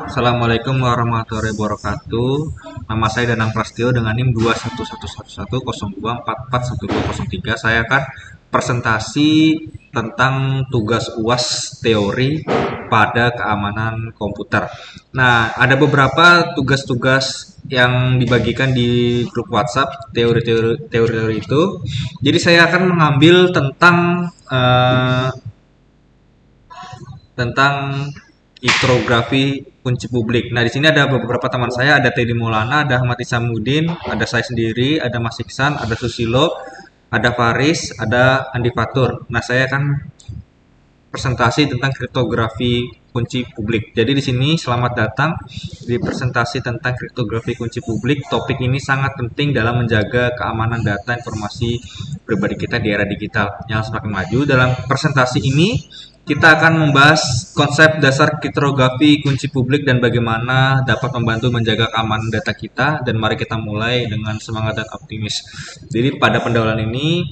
Assalamualaikum warahmatullahi wabarakatuh. Nama saya Danang Prastio dengan NIM 2111102441203. Saya akan presentasi tentang tugas UAS teori pada keamanan komputer. Nah, ada beberapa tugas-tugas yang dibagikan di grup WhatsApp teori-teori itu. Jadi saya akan mengambil tentang kriptografi kunci publik. Nah, di sini ada beberapa teman saya, ada Teddy Maulana, ada Ahmad Isamuddin, ada saya sendiri, ada Mas Iksan, ada Susilo, ada Faris, ada Andi Fatur. Nah, saya akan presentasi tentang kriptografi kunci publik. Jadi di sini selamat datang di presentasi tentang kriptografi kunci publik. Topik ini sangat penting dalam menjaga keamanan data informasi pribadi kita di era digital yang semakin maju. Dalam presentasi ini kita akan membahas konsep dasar kriptografi kunci publik dan bagaimana dapat membantu menjaga keamanan data kita. Dan mari kita mulai dengan semangat dan optimis. Jadi pada pendahuluan ini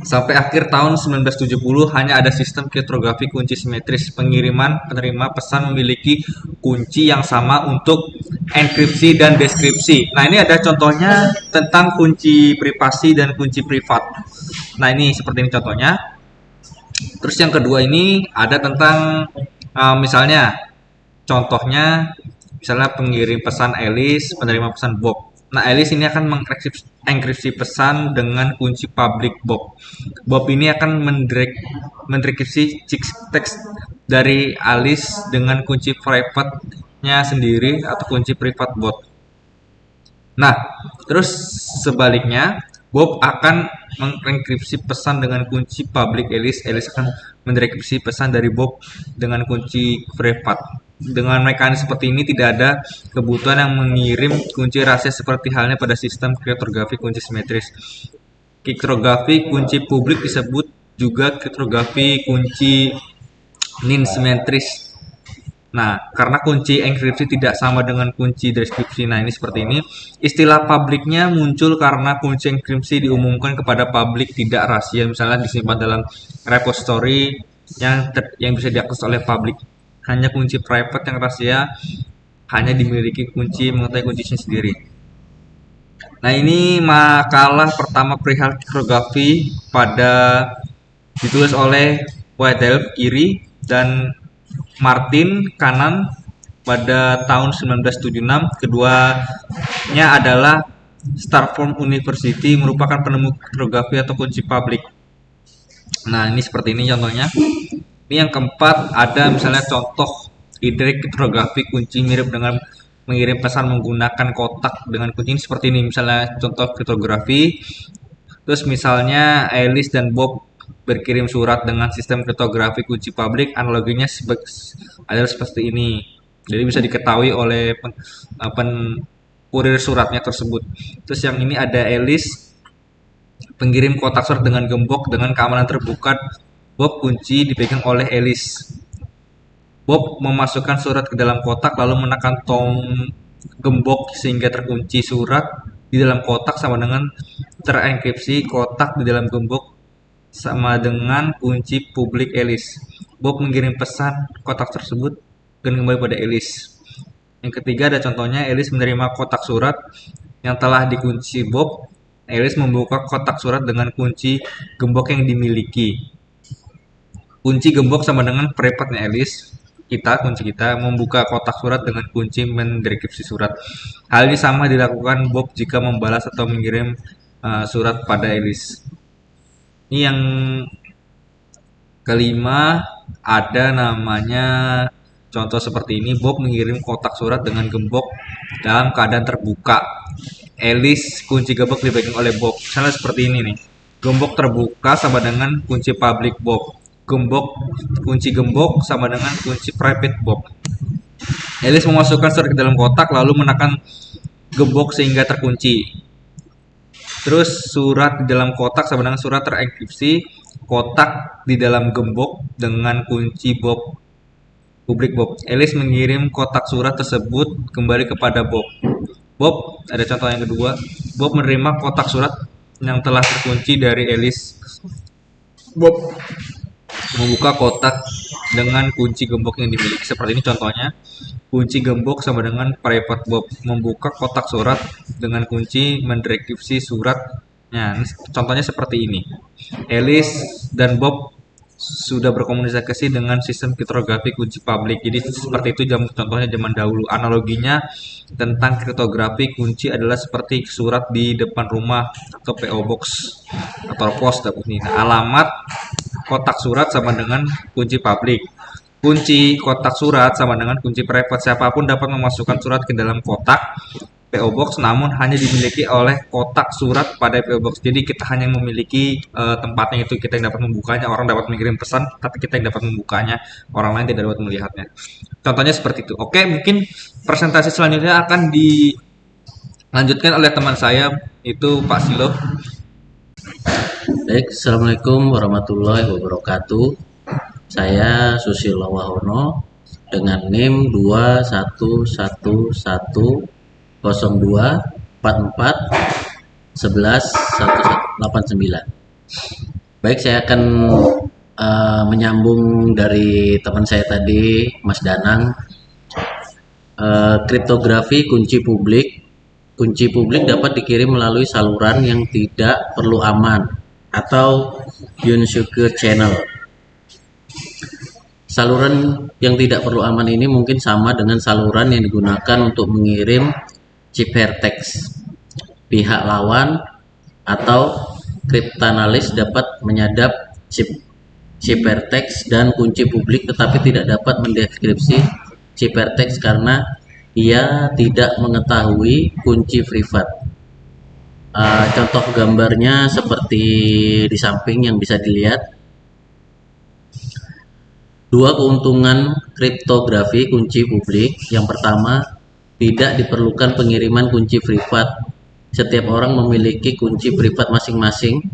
sampai akhir tahun 1970 hanya ada sistem kriptografi kunci simetris. Pengiriman penerima pesan memiliki kunci yang sama untuk enkripsi dan deskripsi. Nah, ini ada contohnya tentang kunci privasi dan kunci privat. Nah, ini seperti ini contohnya. Terus yang kedua ini ada tentang misalnya contohnya misalnya pengirim pesan Alice, penerima pesan Bob. Nah, Alice ini akan mengenkripsi pesan dengan kunci public Bob. Bob ini akan mendekripsi teks dari Alice dengan kunci private-nya sendiri atau kunci privat Bob. Nah, terus sebaliknya, Bob akan mengenkripsi pesan dengan kunci public Alice. Alice akan mendekripsi pesan dari Bob dengan kunci privat. Dengan mekanisme seperti ini tidak ada kebutuhan yang mengirim kunci rahasia seperti halnya pada sistem kriptografi kunci simetris. Kriptografi kunci publik disebut juga kriptografi kunci non-simetris. Nah, karena kunci enkripsi tidak sama dengan kunci deskripsi. Nah, ini seperti ini. Istilah publiknya muncul karena kunci enkripsi diumumkan kepada publik tidak rahasia, misalnya disimpan dalam repository yang bisa diakses oleh publik. Hanya kunci private yang rahasia hanya dimiliki kunci mengetahui kuncinya sendiri. Nah, ini makalah pertama perihal kriptografi ditulis oleh Waddell kiri dan Martin kanan pada tahun 1976. Keduanya adalah Stanford University, merupakan penemu kriptografi atau kunci publik. Nah, ini seperti ini contohnya. Ini yang keempat ada misalnya contoh ide kriptografi kunci mirip dengan mengirim pesan menggunakan kotak dengan kunci ini seperti ini. Misalnya contoh kriptografi. Terus misalnya Alice dan Bob berkirim surat dengan sistem kriptografi kunci publik, analoginya adalah seperti ini. Jadi bisa diketahui oleh kurir suratnya tersebut. Terus yang ini ada Alice pengirim kotak surat dengan gembok dengan keamanan terbuka. Bob kunci dipegang oleh Alice. Bob memasukkan surat ke dalam kotak lalu menekan gembok sehingga terkunci. Surat di dalam kotak sama dengan terenkripsi. Kotak di dalam gembok sama dengan kunci publik Alice. Bob mengirim pesan kotak tersebut dan kembali pada Alice. Yang ketiga ada contohnya, Alice menerima kotak surat yang telah dikunci Bob. Alice membuka kotak surat dengan kunci gembok yang dimiliki. Kunci gembok sama dengan privatnya Alice. Kunci kita membuka kotak surat dengan kunci mendekripsi surat. Hal ini sama dilakukan Bob jika membalas atau mengirim surat pada Alice. Ini yang kelima ada namanya contoh seperti ini. Bob mengirim kotak surat dengan gembok dalam keadaan terbuka. Alice kunci gembok dipegang oleh Bob. Misalnya seperti ini nih. Gembok terbuka sama dengan kunci public Bob. Kunci gembok sama dengan kunci private Bob. Alice memasukkan surat ke dalam kotak lalu menekan gembok sehingga terkunci. Terus surat di dalam kotak sama dengan surat terenkripsi. Kotak di dalam gembok dengan kunci Bob, publik Bob. Alice mengirim kotak surat tersebut kembali kepada Bob. Bob, ada contoh yang kedua. Bob menerima kotak surat yang telah terkunci dari Alice. Bob membuka kotak dengan kunci gembok yang dimiliki. Seperti ini contohnya. Kunci gembok sama dengan private Bob membuka kotak surat dengan kunci mendekripsi surat. Nah, contohnya seperti ini. Alice dan Bob sudah berkomunikasi dengan sistem kriptografi kunci publik. Jadi seperti itu contohnya zaman dahulu. Analoginya tentang kriptografi kunci adalah seperti surat di depan rumah atau PO Box atau pos. Nah, alamat kotak surat sama dengan kunci publik. Kunci kotak surat sama dengan kunci private. Siapapun dapat memasukkan surat ke dalam kotak PO Box, namun hanya dimiliki oleh kotak surat pada PO Box. Jadi kita hanya memiliki tempatnya, itu kita yang dapat membukanya. Orang dapat mengirim pesan, tapi kita yang dapat membukanya. Orang lain tidak dapat melihatnya. Contohnya seperti itu. Oke, mungkin presentasi selanjutnya akan dilanjutkan oleh teman saya, itu Pak Silo. Baik, Assalamualaikum warahmatullahi wabarakatuh. Saya Susilo Wahono dengan NIM 21110244111189. Baik, saya akan menyambung dari teman saya tadi, Mas Danang. Kriptografi kunci publik. Kunci publik dapat dikirim melalui saluran yang tidak perlu aman atau unsecure channel. Saluran yang tidak perlu aman ini mungkin sama dengan saluran yang digunakan untuk mengirim ciphertext. Pihak lawan atau kriptanalis dapat menyadap ciphertext dan kunci publik, tetapi tidak dapat mendeskripsi ciphertext karena ia tidak mengetahui kunci privat. Contoh gambarnya seperti di samping yang bisa dilihat. Dua keuntungan kriptografi kunci publik. Yang pertama, tidak diperlukan pengiriman kunci privat. Setiap orang memiliki kunci privat masing-masing.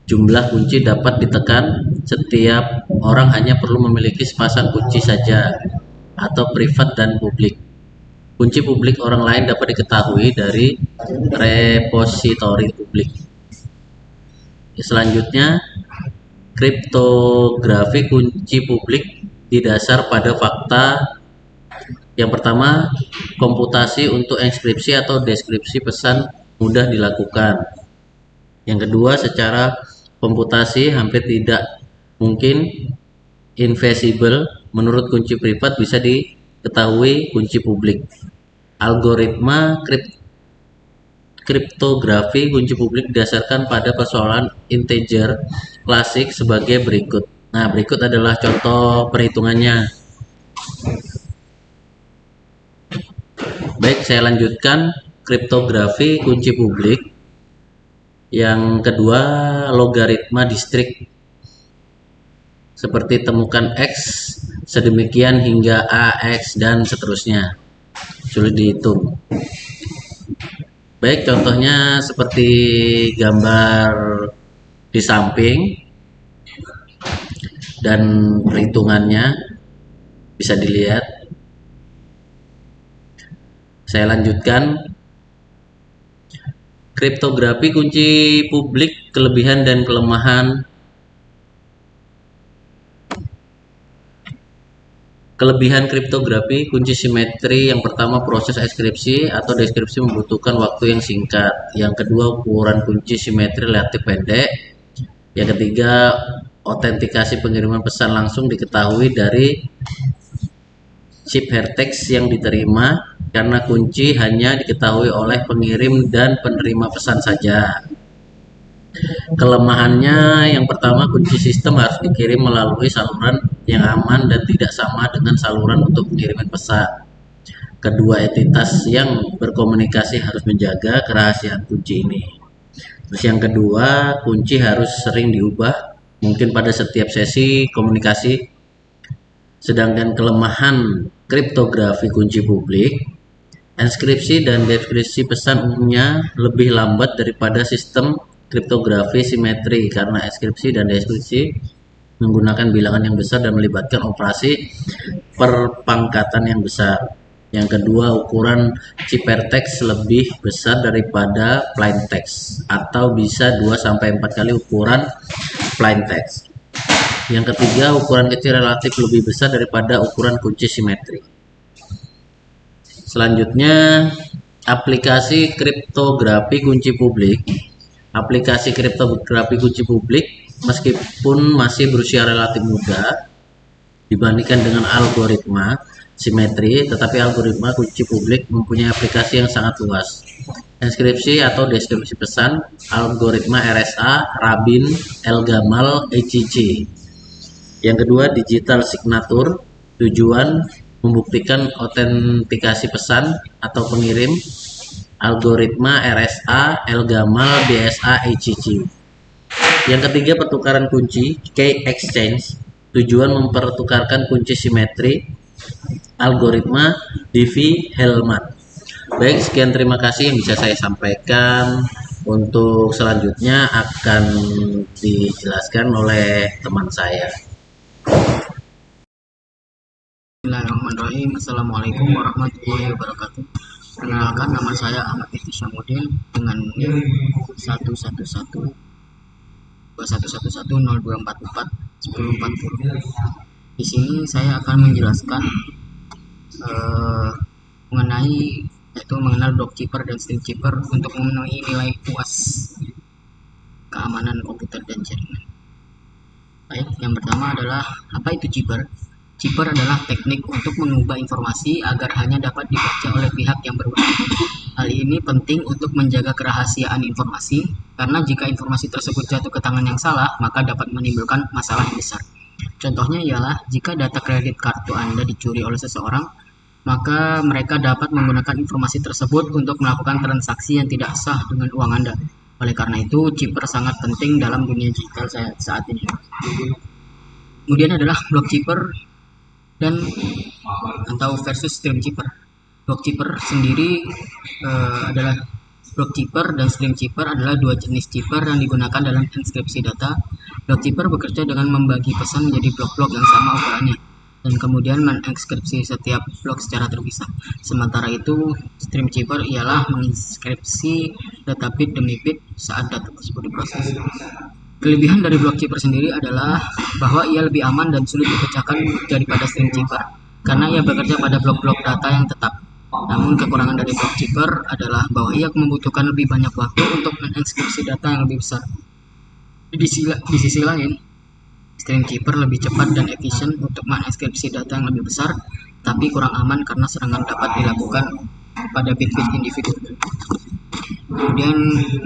Jumlah kunci dapat ditekan. Setiap orang hanya perlu memiliki sepasang kunci saja, atau privat dan publik. Kunci publik orang lain dapat diketahui dari repositori publik. Selanjutnya, kriptografi kunci publik didasar pada fakta. Yang pertama, komputasi untuk enkripsi atau deskripsi pesan mudah dilakukan. Yang kedua, secara komputasi hampir tidak mungkin invisible. Menurut kunci privat bisa diketahui kunci publik. Algoritma kriptografi kunci publik didasarkan pada persoalan integer klasik sebagai berikut. Nah, berikut adalah contoh perhitungannya. Baik, saya lanjutkan kriptografi kunci publik. Yang kedua, logaritma distrik. Seperti temukan X sedemikian hingga AX dan seterusnya. Sulit dihitung. Baik, contohnya seperti gambar di samping dan perhitungannya bisa dilihat. Saya lanjutkan. Kriptografi kunci publik, kelebihan dan kelemahan. Kelebihan kriptografi kunci simetri. Yang pertama, proses enkripsi atau deskripsi membutuhkan waktu yang singkat. Yang kedua, ukuran kunci simetri relatif pendek. Yang ketiga, autentikasi pengiriman pesan langsung diketahui dari ciphertext yang diterima, karena kunci hanya diketahui oleh pengirim dan penerima pesan saja. Kelemahannya, yang pertama, kunci sistem harus dikirim melalui saluran yang aman dan tidak sama dengan saluran untuk pengiriman pesan. Kedua entitas yang berkomunikasi harus menjaga kerahasiaan kunci ini. Terus yang kedua, kunci harus sering diubah, mungkin pada setiap sesi komunikasi. Sedangkan kelemahan kriptografi kunci publik, enkripsi dan deskripsi pesan umumnya lebih lambat daripada sistem kriptografi simetri, karena enkripsi dan deskripsi menggunakan bilangan yang besar dan melibatkan operasi perpangkatan yang besar. Yang kedua, ukuran ciphertext lebih besar daripada plaintext, atau bisa 2-4 kali ukuran plaintext. Yang ketiga, ukuran kecil relatif lebih besar daripada ukuran kunci simetri. Selanjutnya, aplikasi kriptografi kunci publik. Aplikasi kriptografi kunci publik meskipun masih berusia relatif muda dibandingkan dengan algoritma simetri, tetapi algoritma kunci publik mempunyai aplikasi yang sangat luas. Inskripsi atau deskripsi pesan, algoritma RSA, Rabin, El-Gamal, ECC. Yang kedua, digital signature, tujuan membuktikan autentikasi pesan atau pengirim, algoritma RSA, El-Gamal, BSA, ECC. Yang ketiga, pertukaran kunci, key exchange, tujuan mempertukarkan kunci simetri, algoritma Diffie-Hellman. Baik, sekian, terima kasih yang bisa saya sampaikan. Untuk selanjutnya akan dijelaskan oleh teman saya. Bismillahirrahmanirrahim. Assalamualaikum warahmatullahi wabarakatuh. Perkenalkan, nama saya Ahmad Ifti Syamudin dengan NIM 1111211102440. Di sini saya akan menjelaskan mengenal block chipper dan stream chipper untuk memenuhi nilai puas keamanan komputer dan jaringan. Baik, yang pertama adalah apa itu chipper? Chipper adalah teknik untuk mengubah informasi agar hanya dapat dibaca oleh pihak yang berwenang. Hal ini penting untuk menjaga kerahasiaan informasi, karena jika informasi tersebut jatuh ke tangan yang salah, maka dapat menimbulkan masalah yang besar. Contohnya ialah jika data kredit kartu Anda dicuri oleh seseorang, maka mereka dapat menggunakan informasi tersebut untuk melakukan transaksi yang tidak sah dengan uang Anda. Oleh karena itu, chipper sangat penting dalam dunia digital saat ini. Kemudian adalah block chipper dan atau versus stream chipper. Block chipper sendiri adalah block chipper dan stream chipper adalah dua jenis chipper yang digunakan dalam inskripsi data. Block chipper bekerja dengan membagi pesan menjadi blok-blok yang sama ukurannya dan kemudian menginskripsi setiap blok secara terpisah. Sementara itu, stream chipper ialah menginskripsi data bit demi bit saat data tersebut diproses. Kelebihan dari block chipper sendiri adalah bahwa ia lebih aman dan sulit dipecahkan daripada stream chipper karena ia bekerja pada blok-blok data yang tetap. Namun kekurangan dari block chipper adalah bahwa ia membutuhkan lebih banyak waktu untuk menginskripsi data yang lebih besar. Di sisi lain, stream chipper lebih cepat dan efisien untuk menginskripsi data yang lebih besar, tapi kurang aman karena serangan dapat dilakukan pada bit-bit individu. Kemudian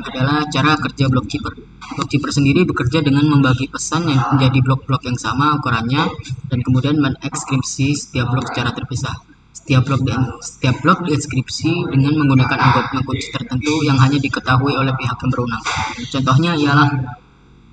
adalah cara kerja block chipper. Block chipper sendiri bekerja dengan membagi pesan yang menjadi blok-blok yang sama ukurannya dan kemudian mengekskripsi setiap blok secara terpisah. Setiap blok diinskripsi dengan menggunakan algoritma kunci tertentu yang hanya diketahui oleh pihak yang berwenang. Contohnya ialah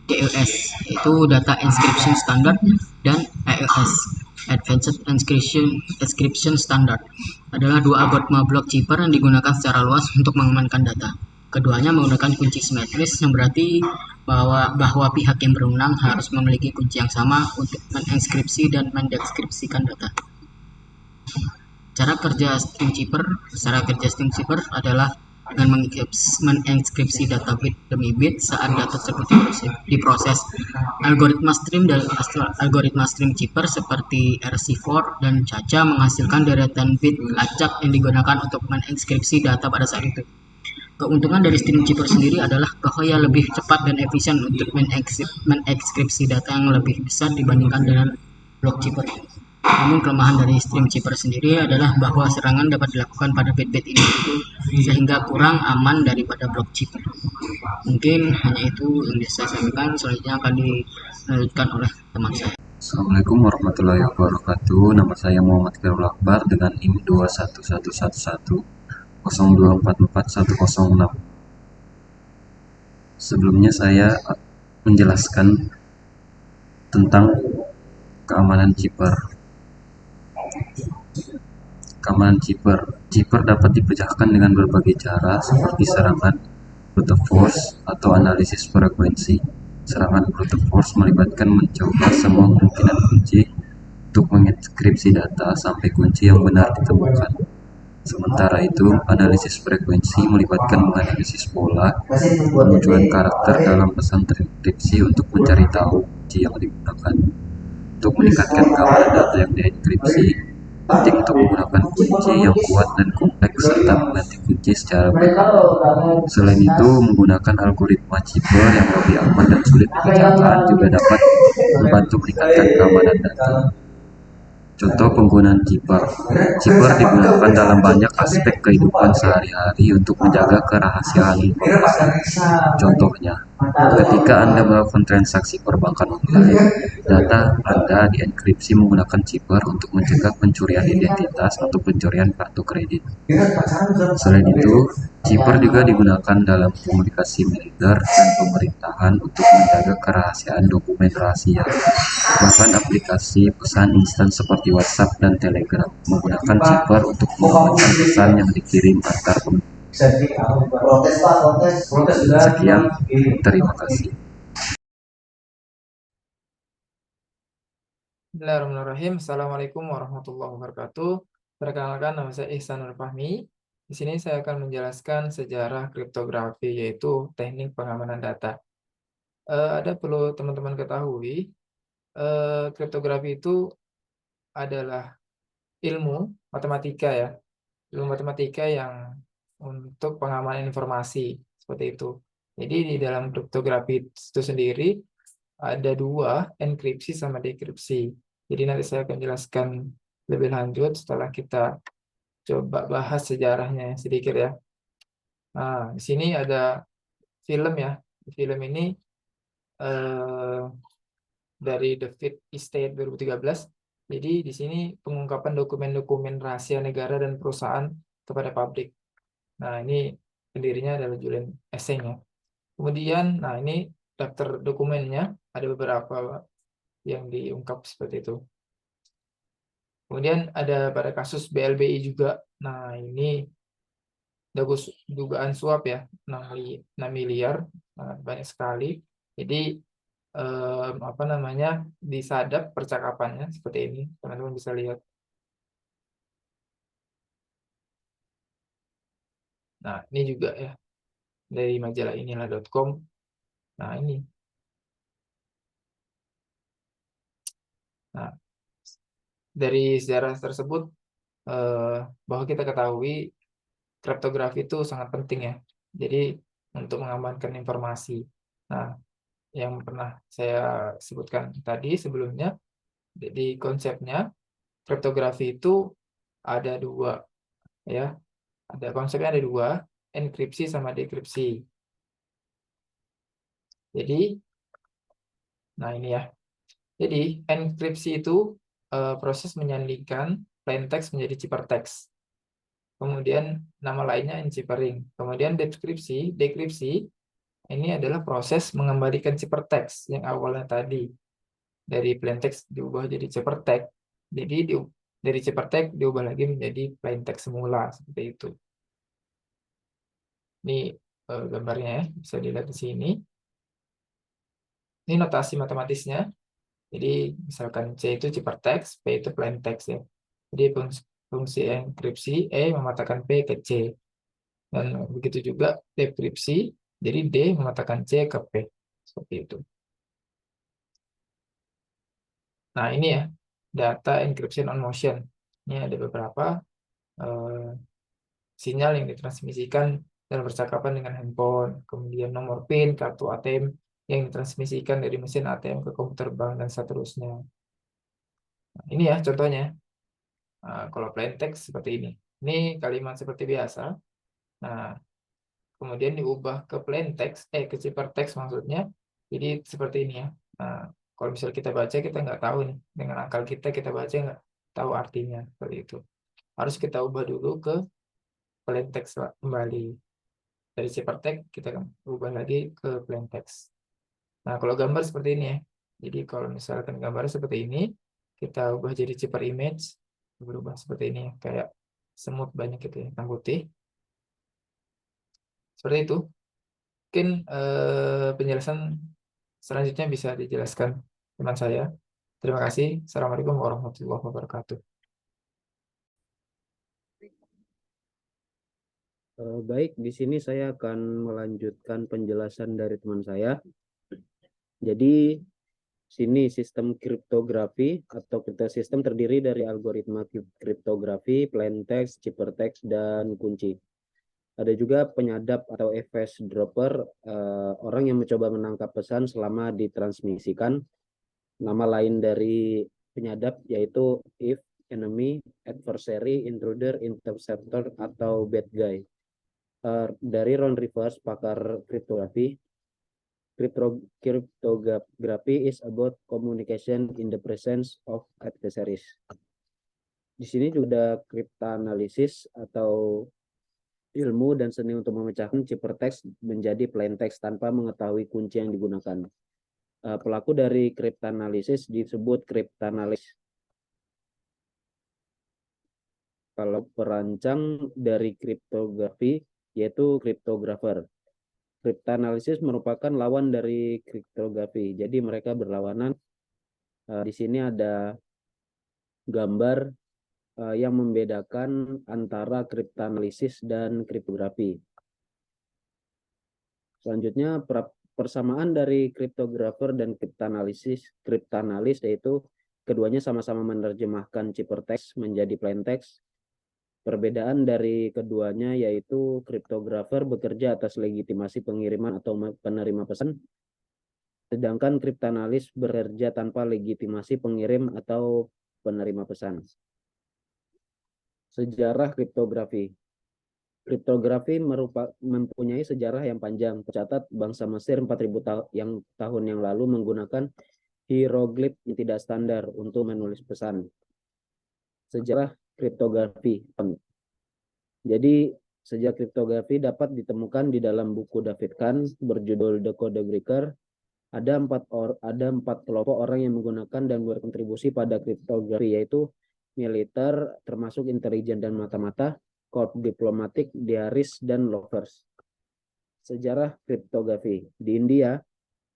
DES, yaitu Data Encryption Standard, dan AES, Advanced Encryption Standard, adalah dua algoritma block chipper yang digunakan secara luas untuk mengamankan data. Keduanya menggunakan kunci simetris, yang berarti bahwa pihak yang berwenang harus memiliki kunci yang sama untuk menginskripsi dan mendeskripsikan data. Cara kerja stream chipper adalah dengan menginskripsi data bit demi bit saat data tersebut diproses. Algoritma stream chipper seperti RC4 dan Caca menghasilkan deretan bit acak yang digunakan untuk menginskripsi data pada saat itu. Keuntungan dari stream chipper sendiri adalah bahwa ia lebih cepat dan efisien untuk mengekskripsi data yang lebih besar dibandingkan dengan block chipper. Namun kelemahan dari stream chipper sendiri adalah bahwa serangan dapat dilakukan pada bit-bit individu sehingga kurang aman daripada block chipper. Mungkin hanya itu yang bisa saya sampaikan, selanjutnya akan dilanjutkan oleh teman saya. Assalamualaikum warahmatullahi wabarakatuh. Nama saya Muhammad Khairul Akbar dengan NIM 2111102444106. Sebelumnya saya menjelaskan tentang keamanan chipper. Keamanan chipper dapat dipecahkan dengan berbagai cara seperti serangan brute force atau analisis frekuensi. Serangan brute force melibatkan mencoba semua kemungkinan kunci untuk menginskripsi data sampai kunci yang benar ditemukan. Sementara itu, analisis frekuensi melibatkan menganalisis pola kemunculan karakter dalam pesan terenkripsi untuk mencari tahu kunci kunci yang digunakan. Untuk meningkatkan keamanan data yang dienkripsi, penting untuk menggunakan kunci yang kuat dan kompleks serta mengganti kunci secara berkala. Selain itu, menggunakan algoritma Cipher yang lebih aman dan sulit dipecahkan juga dapat membantu meningkatkan keamanan data. Contoh penggunaan Cipher. Cipher digunakan dalam banyak aspek kehidupan sehari-hari untuk menjaga kerahasiaan informasi. Contohnya, ketika Anda melakukan transaksi perbankan online, data Anda dienkripsi menggunakan Cipher untuk mencegah pencurian identitas atau pencurian kartu kredit. Selain itu, Cipher juga digunakan dalam komunikasi militer dan pemerintahan untuk menjaga kerahasiaan dokumen rahasia. Bahkan aplikasi pesan instan seperti WhatsApp dan Telegram menggunakan Cipher untuk mengamankan pesan yang dikirim antar pengguna. Sekian, terima kasih. Bismillahirrahmanirrahim. Assalamualaikum warahmatullahi wabarakatuh. Perkenalkan, nama saya Ihsanul Fahmi. Di sini saya akan menjelaskan sejarah kriptografi, yaitu teknik pengamanan data. Ada perlu teman-teman ketahui, kriptografi itu adalah ilmu matematika ya, ilmu matematika yang untuk pengamanan informasi seperti itu. Jadi di dalam kriptografi itu sendiri ada dua, enkripsi sama dekripsi. Jadi nanti saya akan jelaskan lebih lanjut setelah kita coba bahas sejarahnya sedikit ya. Nah, di sini ada film ya. Di film ini eh, dari The Fifth Estate 2013. Jadi di sini pengungkapan dokumen-dokumen rahasia negara dan perusahaan kepada publik. Nah, ini pendirinya adalah Julian Assange ya. Kemudian, nah ini daftar dokumennya, ada beberapa yang diungkap seperti itu. Kemudian ada pada kasus BLBI juga. Nah, ini dugaan suap ya, 6 miliar, banyak sekali. Jadi apa namanya, disadap percakapannya seperti ini, teman-teman bisa lihat. Nah, ini juga ya dari majalah inilah.com. Nah, ini. Nah, dari sejarah tersebut bahwa kita ketahui kriptografi itu sangat penting ya. Jadi untuk mengamankan informasi. Nah, yang pernah saya sebutkan tadi sebelumnya, jadi konsepnya kriptografi itu ada dua ya. Ada konsepnya ada dua, enkripsi sama dekripsi. Jadi, nah ini ya. Jadi enkripsi itu proses menyandingkan plain text menjadi ciphertext. Kemudian nama lainnya enciphering. Kemudian dekripsi ini adalah proses mengembalikan ciphertext yang awalnya tadi dari plain text diubah jadi ciphertext. Jadi dari ciphertext diubah lagi menjadi plain text semula seperti itu. Ini gambarnya ya, bisa dilihat di sini. Ini notasi matematisnya. Jadi misalkan C itu ciphertext, P itu plain text ya. Jadi fungsi enkripsi E mematakan P ke C. Dan begitu juga dekripsi, jadi D mematakan C ke P. Seperti itu. Nah ini ya, data encryption on motion. Ini ada beberapa sinyal yang ditransmisikan dalam percakapan dengan handphone. Kemudian nomor PIN, kartu ATM yang ditransmisikan dari mesin ATM ke komputer bank dan seterusnya. Nah, ini ya contohnya. Kalau plain text seperti ini. Ini kalimat seperti biasa. Nah, kemudian diubah ke plain text, ke ciphertext maksudnya. Jadi seperti ini ya. Nah, kalau misalnya kita baca, kita nggak tahu nih. Dengan akal kita baca nggak tahu artinya. Seperti itu. Harus kita ubah dulu ke plain text kembali. Dari ciphertext, kita ubah lagi ke plain text. Nah, kalau gambar seperti ini ya. Jadi kalau misalkan gambar seperti ini, kita ubah jadi cipher image, berubah seperti ini ya. Kayak semut banyak gitu ya, hitam putih. Seperti itu. Mungkin penjelasan selanjutnya bisa dijelaskan teman saya. Terima kasih. Assalamualaikum warahmatullahi wabarakatuh. Baik, di sini saya akan melanjutkan penjelasan dari teman saya. Jadi, Sini sistem kriptografi atau kriptosistem terdiri dari algoritma kriptografi, plaintext, ciphertext, dan kunci. Ada juga penyadap atau event dropper, orang yang mencoba menangkap pesan selama ditransmisikan. Nama lain dari penyadap yaitu if, enemy, adversary, intruder, interceptor, atau bad guy. Dari Ron Rivers, pakar kriptografi, cryptography is about communication in the presence of adversaries. Di sini juga ada cryptanalysis atau ilmu dan seni untuk memecahkan ciphertext menjadi plaintext tanpa mengetahui kunci yang digunakan. Pelaku dari cryptanalysis disebut cryptanalyst. Kalau perancang dari kriptografi yaitu cryptographer. Cryptanalysis merupakan lawan dari kriptografi. Jadi mereka berlawanan. Di sini ada gambar yang membedakan antara cryptanalysis dan kriptografi. Selanjutnya persamaan dari cryptographer dan cryptanalyst yaitu keduanya sama-sama menerjemahkan ciphertext menjadi plaintext. Perbedaan dari keduanya yaitu cryptographer bekerja atas legitimasi pengiriman atau penerima pesan, sedangkan cryptanalyst bekerja tanpa legitimasi pengirim atau penerima pesan. Sejarah kriptografi. Kriptografi mempunyai sejarah yang panjang. Tercatat bangsa Mesir 4000 tahun yang lalu menggunakan hieroglif yang tidak standar untuk menulis pesan. Sejarah kriptografi. Jadi sejarah kriptografi dapat ditemukan di dalam buku David Kahn berjudul The Code Breaker. Ada empat kelompok orang yang menggunakan dan berkontribusi pada kriptografi, yaitu militer, termasuk intelijen dan mata-mata, korps diplomatik, diaris, dan lovers. Sejarah kriptografi. Di India,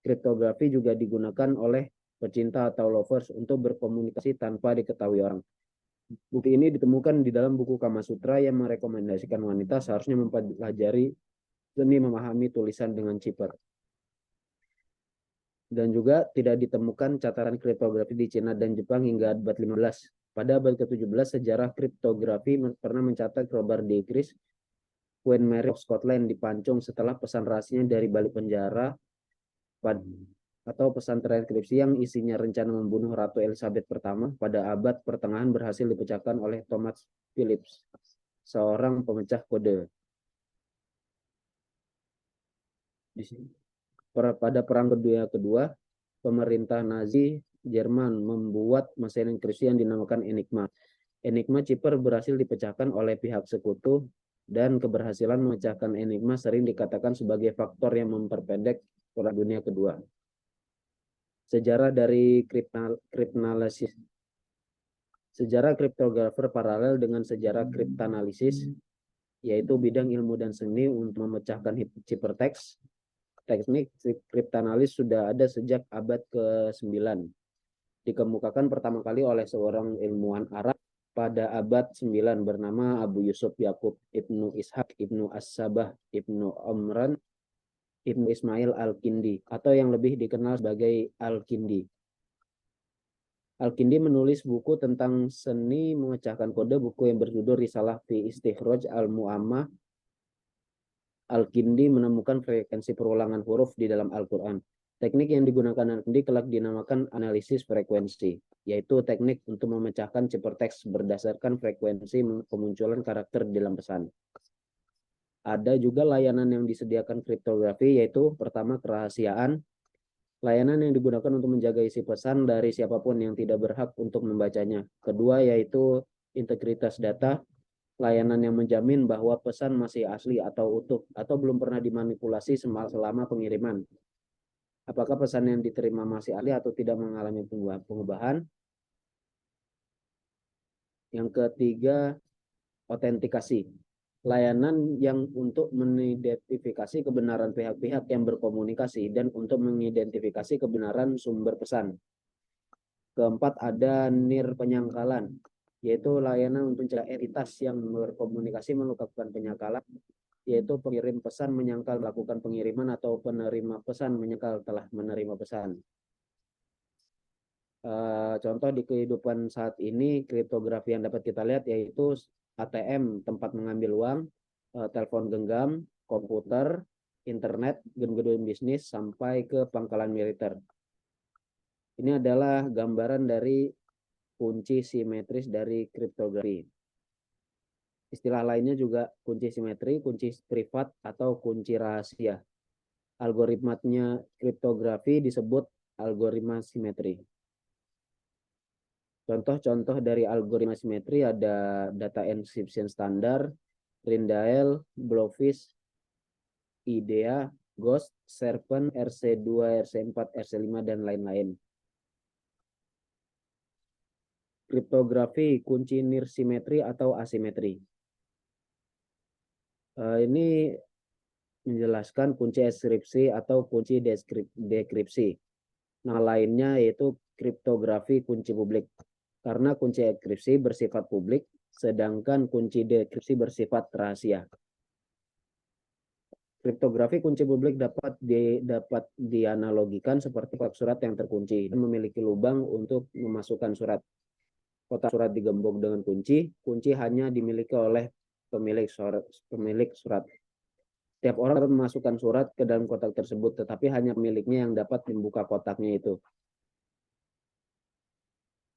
kriptografi juga digunakan oleh pecinta atau lovers untuk berkomunikasi tanpa diketahui orang. Bukti ini ditemukan di dalam buku Kama Sutra yang merekomendasikan wanita seharusnya mempelajari seni memahami tulisan dengan cipher. Dan juga tidak ditemukan catatan kriptografi di Cina dan Jepang hingga abad 15. Pada abad ke-17, sejarah kriptografi pernah mencatat kabar di Inggris, Queen Mary of Scotland dipancung setelah pesan rahasianya dari balik penjara atau pesan transkripsi yang isinya rencana membunuh Ratu Elizabeth pertama pada abad pertengahan berhasil dipecahkan oleh Thomas Phillips, seorang pemecah kode. Di sini. Pada Perang Dunia Kedua, pemerintah Nazi Jerman membuat mesin enkripsi yang dinamakan Enigma. Enigma cipher berhasil dipecahkan oleh pihak sekutu, dan keberhasilan memecahkan Enigma sering dikatakan sebagai faktor yang memperpendek Perang Dunia Kedua. Sejarah dari cryptanalysis. Sejarah kriptografer paralel dengan sejarah cryptanalysis, yaitu bidang ilmu dan seni untuk memecahkan ciphertext. Teknik cryptanalysis sudah ada sejak abad ke-9. Dikemukakan pertama kali oleh seorang ilmuwan Arab pada abad 9 bernama Abu Yusuf Yakub Ibnu Ishaq Ibnu As-Sabah Ibnu Omran Ibnu Ismail Al-Kindi, atau yang lebih dikenal sebagai Al-Kindi. Al-Kindi menulis buku tentang seni memecahkan kode. Buku yang berjudul Risalah fi Istikhraj Al-Mu'ammah. Al-Kindi menemukan frekuensi perulangan huruf di dalam Al-Quran. Teknik yang digunakan Al-Kindi kelak dinamakan analisis frekuensi, yaitu teknik untuk memecahkan ciphertext berdasarkan frekuensi kemunculan karakter di dalam pesan. Ada juga layanan yang disediakan kriptografi, yaitu pertama kerahasiaan. Layanan yang digunakan untuk menjaga isi pesan dari siapapun yang tidak berhak untuk membacanya. Kedua yaitu integritas data. Layanan yang menjamin bahwa pesan masih asli atau utuh atau belum pernah dimanipulasi selama pengiriman. Apakah pesan yang diterima masih asli atau tidak mengalami pengubahan. Yang ketiga, autentikasi. Layanan yang untuk mengidentifikasi kebenaran pihak-pihak yang berkomunikasi dan untuk mengidentifikasi kebenaran sumber pesan. Keempat, ada penyangkalan, yaitu layanan untuk mencegah entitas yang berkomunikasi melakukan penyangkalan, yaitu pengirim pesan menyangkal melakukan pengiriman atau penerima pesan menyangkal telah menerima pesan. Contoh di kehidupan saat ini, kriptografi yang dapat kita lihat yaitu ATM, tempat mengambil uang, telepon genggam, komputer, internet, gedung-gedung bisnis, sampai ke pangkalan militer. Ini adalah gambaran dari kunci simetris dari kriptografi. Istilah lainnya juga kunci simetri, kunci privat, atau kunci rahasia. Algoritmanya kriptografi disebut algoritma simetri. Contoh-contoh dari algoritma simetri ada data encryption standar, Rindael, Blowfish, IDEA, Ghost, Serpent, RC2, RC4, RC5, dan lain-lain. Kriptografi kunci nirsimetri atau asimetri. Ini menjelaskan kunci enkripsi atau kunci dekripsi. Nah, lainnya yaitu kriptografi kunci publik. Karena kunci enkripsi bersifat publik, sedangkan kunci dekripsi bersifat rahasia. Kriptografi kunci publik dapat dianalogikan seperti kotak surat yang terkunci dan memiliki lubang untuk memasukkan surat. Kotak surat digembok dengan kunci, kunci hanya dimiliki oleh pemilik surat. Setiap orang dapat memasukkan surat ke dalam kotak tersebut, tetapi hanya pemiliknya yang dapat membuka kotaknya itu.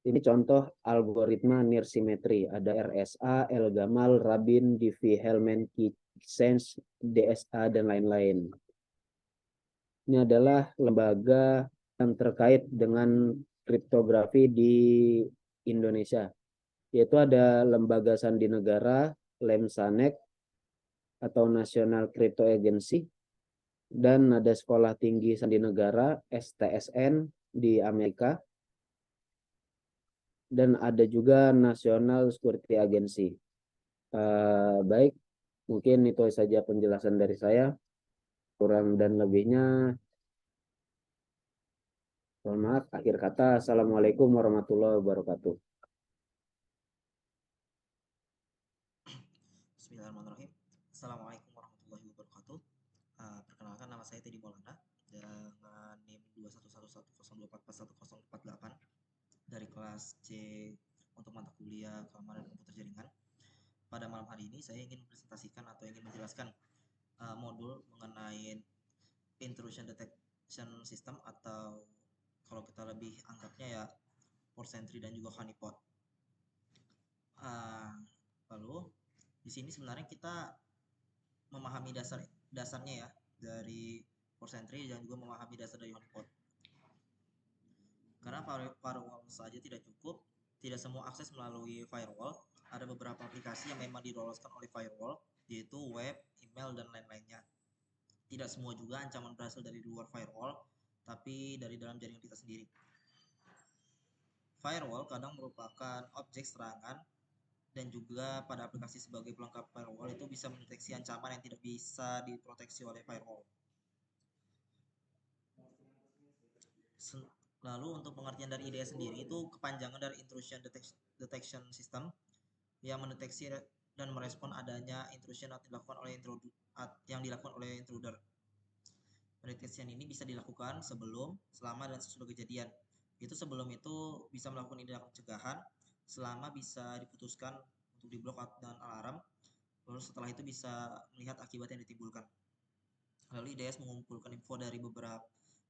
Ini contoh algoritma nirsimetri. Ada RSA, El-Gamal, Rabin, Diffie-Hellman, Sens, DSA, dan lain-lain. Ini adalah lembaga yang terkait dengan kriptografi di Indonesia. Yaitu ada Lembaga Sandi Negara, Lemsanek, atau National Crypto Agency, dan ada Sekolah Tinggi Sandi Negara, STSN, di Amerika, dan ada juga National Security Agency. Baik, mungkin itu saja penjelasan dari saya. Kurang dan lebihnya, mohon maaf. Akhir kata, Assalamualaikum warahmatullahi wabarakatuh. Bismillahirrahmanirrahim. Assalamualaikum warahmatullahi wabarakatuh. Perkenalkan, nama saya Teddy Maulana dengan NIM 2111024411048 dari kelas C untuk mata kuliah Keamanan Komputer Jaringan. Pada malam hari ini saya ingin mempresentasikan atau ingin menjelaskan modul mengenai intrusion detection system, atau kalau kita lebih anggapnya ya port entry dan juga honeypot. Lalu di sini sebenarnya kita memahami dasarnya ya dari port entry dan juga memahami dasar dari honeypot. Karena firewall saja tidak cukup, tidak semua akses melalui firewall. Ada beberapa aplikasi yang memang diloloskan oleh firewall, yaitu web, email, dan lain-lainnya. Tidak semua juga ancaman berasal dari luar firewall, tapi dari dalam jaringan kita sendiri. Firewall kadang merupakan objek serangan, dan juga pada aplikasi sebagai pelengkap firewall itu bisa mendeteksi ancaman yang tidak bisa diproteksi oleh firewall. Lalu untuk pengertian dari IDS sendiri, itu kepanjangan dari intrusion detection system yang mendeteksi dan merespon adanya intrusion yang dilakukan oleh intruder. Pendeteksian ini bisa dilakukan sebelum, selama, dan sesudah kejadian. Itu sebelum itu bisa melakukan tindakan pencegahan, selama bisa diputuskan untuk diblok dengan alarm, lalu setelah itu bisa melihat akibat yang ditimbulkan. Lalu IDS mengumpulkan info dari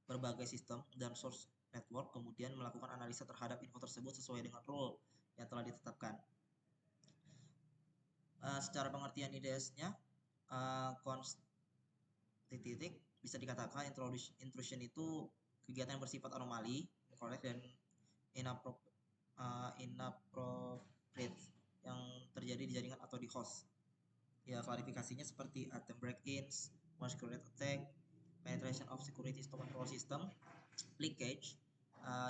berbagai sistem dan source network, kemudian melakukan analisa terhadap info tersebut sesuai dengan rule yang telah ditetapkan. Secara pengertian IDS-nya, titik bisa dikatakan intrusion itu kegiatan yang bersifat anomali, incorrect, dan inappropriate yang terjadi di jaringan atau di host. Ya, klarifikasinya seperti attempt break-ins, masquerade attack, penetration of security control system, leakage,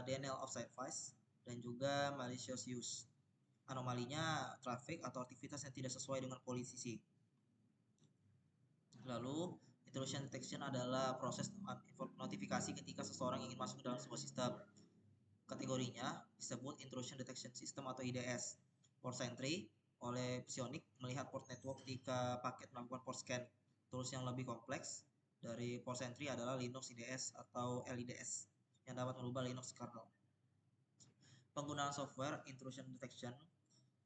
denial of service, dan juga malicious use. Anomalinya traffic atau aktivitas yang tidak sesuai dengan polisi. Lalu intrusion detection adalah proses notifikasi ketika seseorang ingin masuk ke dalam sebuah sistem. Kategorinya disebut intrusion detection system atau IDS. Port entry oleh Psionic melihat port network ketika paket melakukan port scan. Tools yang lebih kompleks dari port entry adalah Linux IDS atau LIDS yang dapat merubah Linux kernel. Penggunaan software intrusion detection.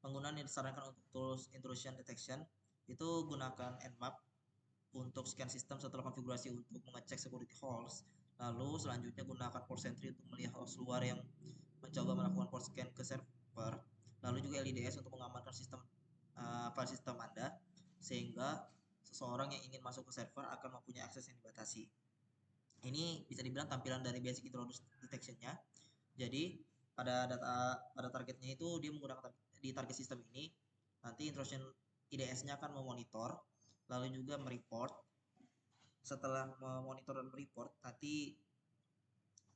Penggunaan yang disarankan untuk tools intrusion detection itu gunakan Nmap untuk scan sistem setelah konfigurasi untuk mengecek security holes. Lalu selanjutnya gunakan port sentry untuk melihat host luar yang mencoba melakukan port scan ke server. Lalu juga LIDS untuk mengamankan sistem file sistem Anda sehingga seseorang yang ingin masuk ke server akan mempunyai akses yang dibatasi. Ini bisa dibilang tampilan dari basic intrusion detection-nya. Jadi pada targetnya itu dia menggunakan di target sistem ini nanti intrusion IDS-nya akan memonitor lalu juga mereport. Setelah memonitor dan mereport nanti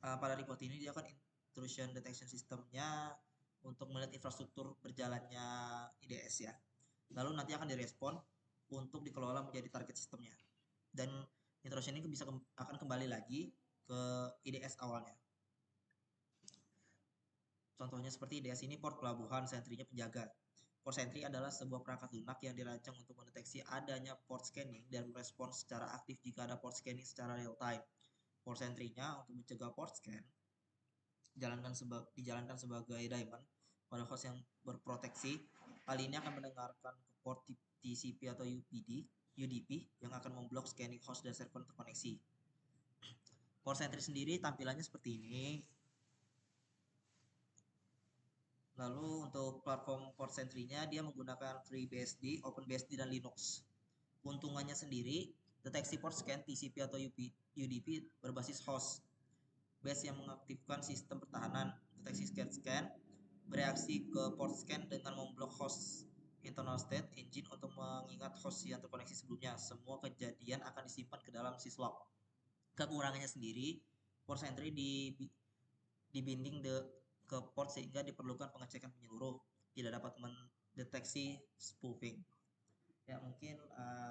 pada report ini dia akan intrusion detection sistemnya untuk melihat infrastruktur berjalannya IDS ya. Lalu nanti akan direspon untuk dikelola menjadi target sistemnya. Dan intrusion ini akan kembali lagi ke IDS awalnya. Contohnya seperti IDS ini port pelabuhan, sentrinya penjaga. Port sentry adalah sebuah perangkat lunak yang dirancang untuk mendeteksi adanya port scanning dan merespon secara aktif jika ada port scanning secara real time. Port sentry-nya untuk mencegah port scan dijalankan sebagai daemon pada host yang berproteksi. Hal ini akan mendengarkan ke port TCP atau UDP yang akan memblok scanning host dan server terkoneksi. Port sentry sendiri tampilannya seperti ini. Lalu untuk platform port sentry-nya dia menggunakan FreeBSD, OpenBSD, dan Linux. Keuntungannya sendiri, deteksi port scan TCP atau UDP berbasis host. Base yang mengaktifkan sistem pertahanan, deteksi scan, bereaksi ke port scan dengan memblok host internal state engine untuk mengingat host yang terkoneksi sebelumnya. Semua kejadian akan disimpan ke dalam syslog. Kekurangannya sendiri, port sentry dibinding ke port sehingga diperlukan pengecekan menyeluruh, tidak dapat mendeteksi spoofing. Ya mungkin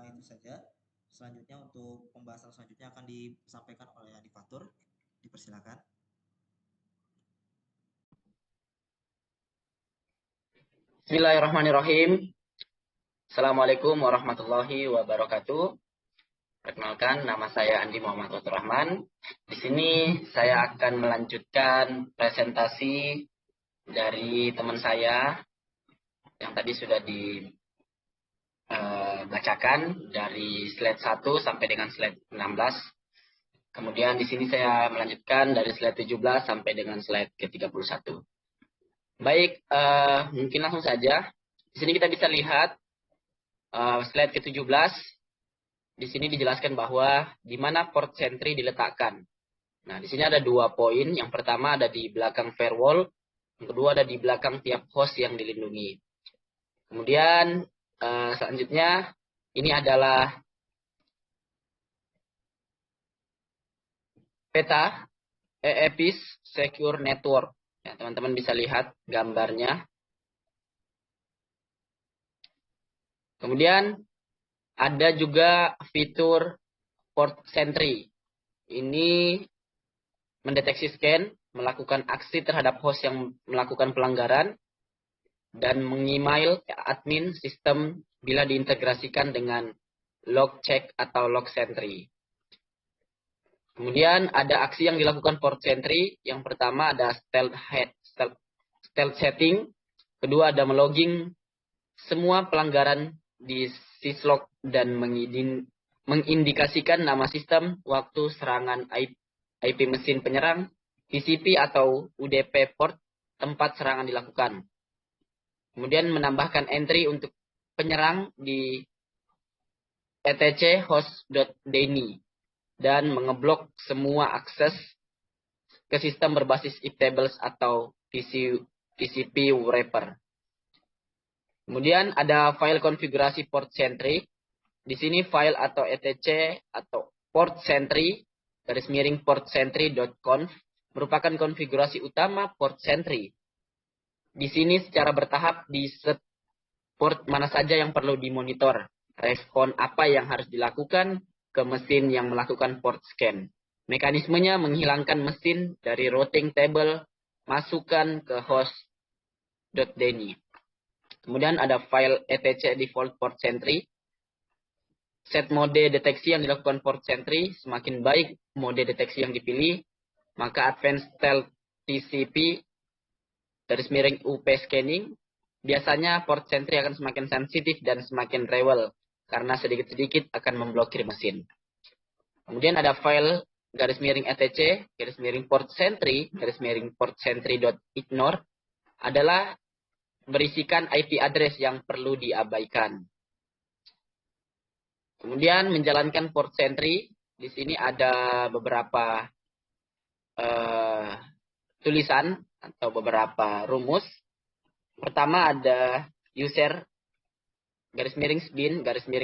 itu saja. Selanjutnya untuk pembahasan selanjutnya akan disampaikan oleh Adifatur. Dipersilakan. Bismillahirrahmanirrahim. Assalamualaikum warahmatullahi wabarakatuh. Perkenalkan, nama saya Andi Muhammad Rahman. Di sini saya akan melanjutkan presentasi dari teman saya yang tadi sudah dibacakan dari slide 1 sampai dengan slide 16. Kemudian di sini saya melanjutkan dari slide 17 sampai dengan slide ke-31. Baik, mungkin langsung saja. Di sini kita bisa lihat slide ke-17. Di sini dijelaskan bahwa di mana port sentry diletakkan. Nah, di sini ada 2 poin. Yang pertama ada di belakang firewall, yang kedua ada di belakang tiap host yang dilindungi. Kemudian selanjutnya ini adalah peta EPIS Secure Network. Ya, teman-teman bisa lihat gambarnya. Kemudian ada juga fitur port sentry. Ini mendeteksi scan, melakukan aksi terhadap host yang melakukan pelanggaran, dan meng-email admin sistem bila diintegrasikan dengan log check atau log sentry. Kemudian ada aksi yang dilakukan port sentry. Yang pertama ada stealth setting. Kedua ada melogging semua pelanggaran di syslog dan mengindikasikan nama sistem, waktu serangan IP mesin penyerang, TCP atau UDP port tempat serangan dilakukan. Kemudian menambahkan entry untuk penyerang di etc host.deny dan mengeblok semua akses ke sistem berbasis iptables atau TCP wrapper. Kemudian ada file konfigurasi port sentry. Di sini file atau etc atau port sentry _portsentry.conf merupakan konfigurasi utama port sentry. Di sini secara bertahap di set port mana saja yang perlu dimonitor, respon apa yang harus dilakukan ke mesin yang melakukan port scan. Mekanismenya menghilangkan mesin dari routing table, masukkan ke host.deny. Kemudian ada file etc default port sentry. Set mode deteksi yang dilakukan port sentry, semakin baik mode deteksi yang dipilih, maka advanced stealth TCP UP scanning, biasanya port sentry akan semakin sensitif dan semakin rewel karena sedikit-sedikit akan memblokir mesin. Kemudian ada file _etc _port sentry.ignore adalah berisikan IP address yang perlu diabaikan. Kemudian menjalankan port sentry, di sini ada beberapa tulisan atau beberapa rumus. Pertama ada user _bin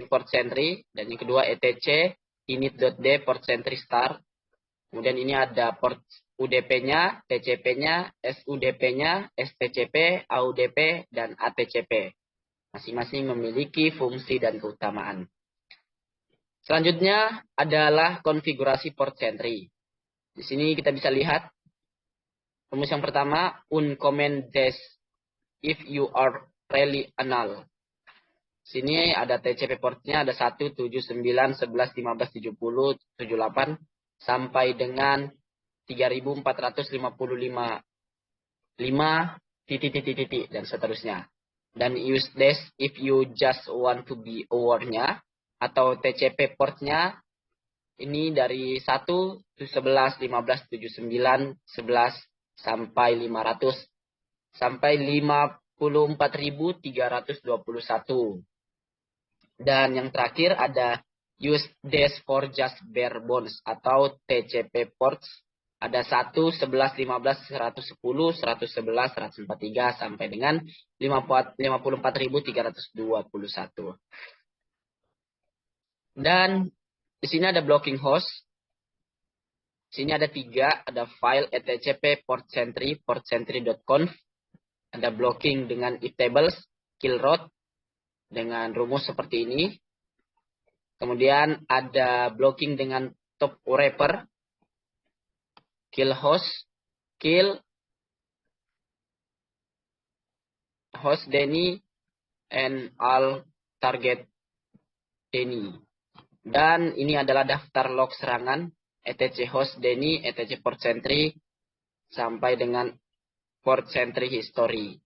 _port sentry, dan yang kedua etc init.d port sentry start. Kemudian ini ada port UDP-nya, TCP-nya, SUDP-nya, STCP, AUDP, dan ATCP. Masing-masing memiliki fungsi dan keutamaan. Selanjutnya adalah konfigurasi port sentry. Di sini kita bisa lihat rumus yang pertama, uncomment dash if you are really null. Sini ada TCP portnya ada 1, 7, 9, 11, 15, 70, 78 sampai dengan 3455 titik dan seterusnya. Dan use dash if you just want to be aware-nya atau TCP portnya ini dari 1, 11, 15, 79, 11 sampai 500 sampai 54.321. Dan yang terakhir ada use dash for just bare bones atau TCP ports ada 1, 11, 15, 110, 111, 143 sampai dengan 54.321. Dan di sini ada blocking host. Sini ada 3, ada file etcp port sentry.conf, ada blocking dengan if tables, kill route dengan rumus seperti ini. Kemudian ada blocking dengan top wrapper, kill host Denny and all target Denny. Dan ini adalah daftar log serangan etc host Denny, etc port sentry sampai dengan port sentry history.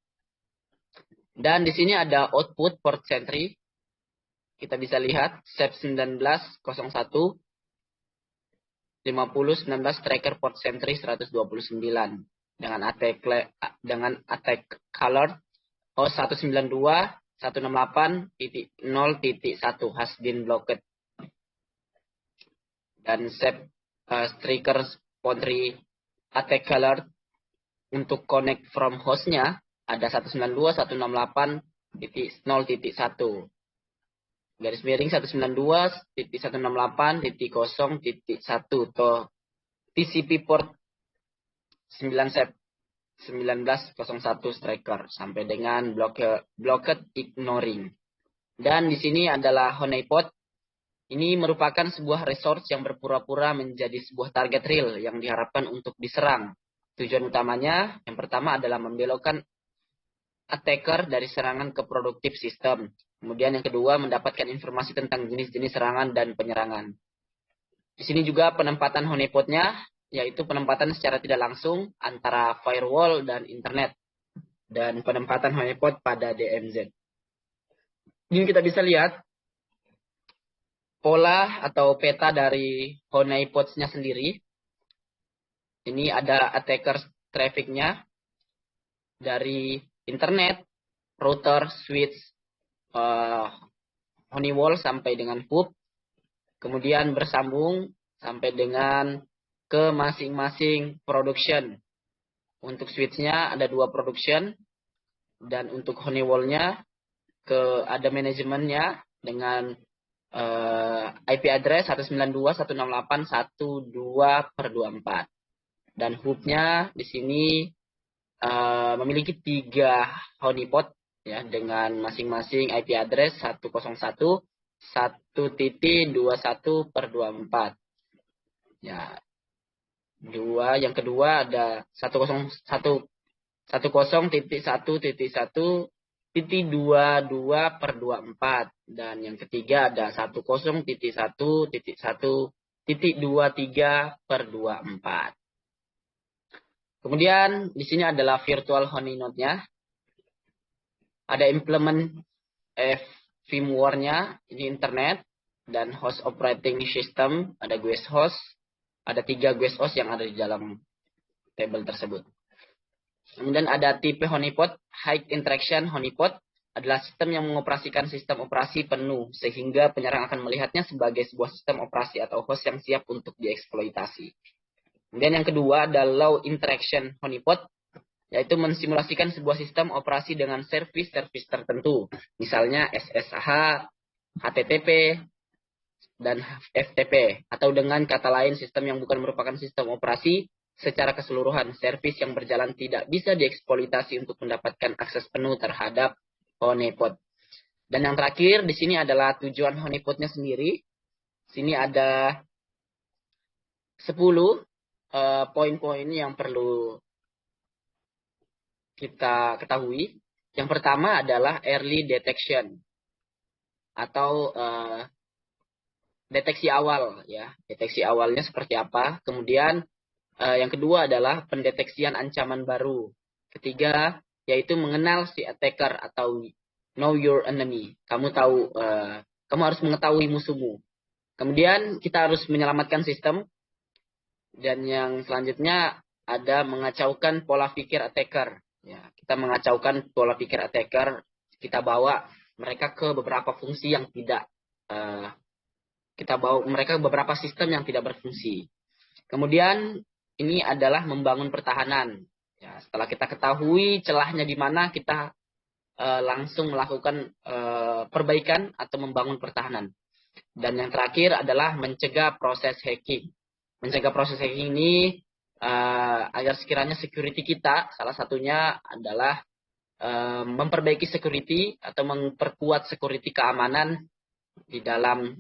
Dan di sini ada output port sentry. Kita bisa lihat SEP 1901 50 19 tracker port sentry 129 dengan attack color host 192 168.0.1 has been blocked. Dan SEP striker Foundry attack color untuk connect from hostnya ada 192.168.0.1 _192.168.0.1 atau TCP port 9 SEP 1901 striker sampai dengan blocked ignoring. Dan di sini adalah honeypot. Ini merupakan sebuah resource yang berpura-pura menjadi sebuah target real yang diharapkan untuk diserang. Tujuan utamanya yang pertama adalah membelokkan attacker dari serangan ke produktif sistem. Kemudian yang kedua mendapatkan informasi tentang jenis-jenis serangan dan penyerangan. Di sini juga penempatan honeypotnya, yaitu penempatan secara tidak langsung antara firewall dan internet. Dan penempatan honeypot pada DMZ. Ini kita bisa lihat pola atau peta dari honeypots-nya sendiri. Ini ada attacker traffic-nya dari internet, router, switch, honeywall sampai dengan hub, kemudian bersambung sampai dengan ke masing-masing production. Untuk switch-nya ada 2 production, dan untuk honeywall-nya ada manajemennya dengan IP address 192.168.1.2/24. Dan hub-nya di sini memiliki 3 honeypot ya dengan masing-masing IP address 101.1.21/24. Ya. Yang kedua ada 101.1.1.22/24 dan yang ketiga ada 1.1.1.23/24. Kemudian di sini adalah virtual honey node-nya. Ada implement firmware-nya, ini internet, dan host operating system, ada guest host. Ada 3 guest host yang ada di dalam table tersebut. Kemudian ada tipe honeypot, high interaction honeypot, adalah sistem yang mengoperasikan sistem operasi penuh, sehingga penyerang akan melihatnya sebagai sebuah sistem operasi atau host yang siap untuk dieksploitasi. Kemudian yang kedua adalah low interaction honeypot, yaitu mensimulasikan sebuah sistem operasi dengan service tertentu, misalnya SSH, HTTP, dan FTP, atau dengan kata lain sistem yang bukan merupakan sistem operasi secara keseluruhan, service yang berjalan tidak bisa dieksploitasi untuk mendapatkan akses penuh terhadap honeypot. Dan yang terakhir di sini adalah tujuan honeypotnya sendiri. Sini ada 10 poin-poin yang perlu kita ketahui. Yang pertama adalah early detection atau deteksi awal, ya. Deteksi awalnya seperti apa? Kemudian yang kedua adalah pendeteksian ancaman baru. Ketiga yaitu mengenal si attacker atau know your enemy. Kamu harus mengetahui musuhmu. Kemudian kita harus menyelamatkan sistem. Dan yang selanjutnya ada mengacaukan pola pikir attacker. Ya, kita mengacaukan pola pikir attacker, kita bawa mereka ke beberapa fungsi yang tidak, kita bawa mereka ke beberapa sistem yang tidak berfungsi. Kemudian ini adalah membangun pertahanan. Ya, setelah kita ketahui celahnya di mana, kita langsung melakukan perbaikan atau membangun pertahanan. Dan yang terakhir adalah mencegah proses hacking. Mencegah proses hacking ini agar sekiranya security kita, salah satunya adalah memperbaiki security atau memperkuat security keamanan di dalam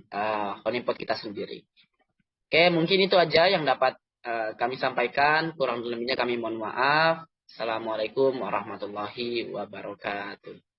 honeypot kita sendiri. Oke, mungkin itu aja yang dapat kami sampaikan. Kurang lebihnya kami mohon maaf. Assalamualaikum warahmatullahi wabarakatuh.